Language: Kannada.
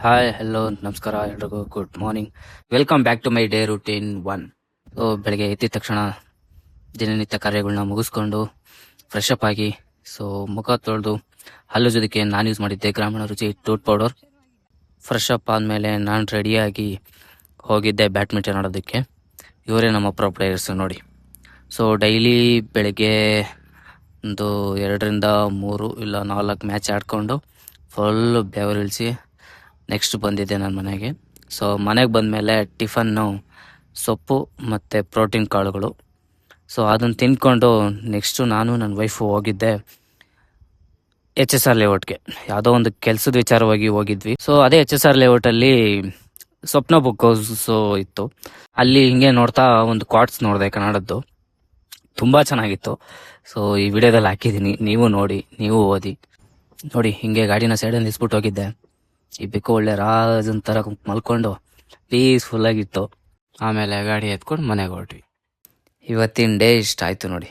ಹಾಯ್ ಹಲೋ ನಮಸ್ಕಾರ ಎಲ್ರಿಗೂ good morning. Welcome back to my day routine 1. So ಬೆಳಗ್ಗೆ ಎದ್ದಿದ ತಕ್ಷಣ ದಿನನಿತ್ಯ ಕಾರ್ಯಗಳನ್ನ ಮುಗಿಸ್ಕೊಂಡು ಫ್ರೆಶ್ ಅಪ್ ಆಗಿ ಸೊ ಮುಖ ತೊಳೆದು ಹಲ್ಲು ಜೊತೆಗೆ ನಾನು ಯೂಸ್ ಮಾಡಿದ್ದೆ ಗ್ರಾಮೀಣ ರುಚಿ ಟೂತ್ ಪೌಡರ್. ಫ್ರೆಶ್ ಅಪ್ ಆದಮೇಲೆ ನಾನು ರೆಡಿಯಾಗಿ ಹೋಗಿದ್ದೆ ಬ್ಯಾಡ್ಮಿಂಟನ್ ಆಡೋದಕ್ಕೆ. ಇವರೇ ನಮ್ಮ ಪ್ರೊ ಪ್ಲೇಯರ್ಸ್ ನೋಡಿ. ಸೊ ಡೈಲಿ ಬೆಳಗ್ಗೆ ಒಂದು 2ರಿಂದ 3 ಇಲ್ಲ 4 ಮ್ಯಾಚ್ ಆಡ್ಕೊಂಡು ಫುಲ್ ಬೆವರಿಳಿಸಿ ನೆಕ್ಸ್ಟ್ ಬಂದಿದ್ದೆ ನನ್ನ ಮನೆಗೆ. ಸೊ ಮನೆಗೆ ಬಂದಮೇಲೆ ಟಿಫನ್ನು ಸೊಪ್ಪು ಮತ್ತು ಪ್ರೋಟೀನ್ ಕಾಳುಗಳು. ಸೊ ಅದನ್ನು ತಿಂದ್ಕೊಂಡು ನೆಕ್ಸ್ಟು ನಾನು ನನ್ನ ವೈಫು ಹೋಗಿದ್ದೆ HSR ಲೇಔಟ್ಗೆ. ಯಾವುದೋ ಒಂದು ಕೆಲಸದ ವಿಚಾರವಾಗಿ ಹೋಗಿದ್ವಿ. ಸೊ ಅದೇ HSR ಲೇಔಟಲ್ಲಿ ಸ್ವಪ್ನ ಬುಕ್ ಹೌಸು ಇತ್ತು. ಅಲ್ಲಿ ಹಿಂಗೆ ನೋಡ್ತಾ ಒಂದು ಕ್ವಾಟ್ಸ್ ನೋಡಿದೆ ಕನ್ನಡದ್ದು, ತುಂಬ ಚೆನ್ನಾಗಿತ್ತು. ಸೊ ಈ ವಿಡಿಯೋದಲ್ಲಿ ಹಾಕಿದ್ದೀನಿ, ನೀವು ನೋಡಿ, ನೀವು ಓದಿ. ನೋಡಿ ಹಿಂಗೆ ಗಾಡಿನ ಸೈಡಲ್ಲಿ ನಿಲ್ಸ್ಬಿಟ್ಟು ಹೋಗಿದ್ದೆ. ಈ ಬೆಕ್ಕು ಒಳ್ಳೆ ರಾಜನ್ ಥರ ಮಲ್ಕೊಂಡು ಪೀಸ್ಫುಲ್ಲಾಗಿತ್ತು. ಆಮೇಲೆ ಗಾಡಿ ಎತ್ಕೊಂಡು ಮನೆಗೆ ಹೊರಟ್ವಿ. ಇವತ್ತಿನ ಡೇ ಇಷ್ಟ ಆಯಿತು ನೋಡಿ.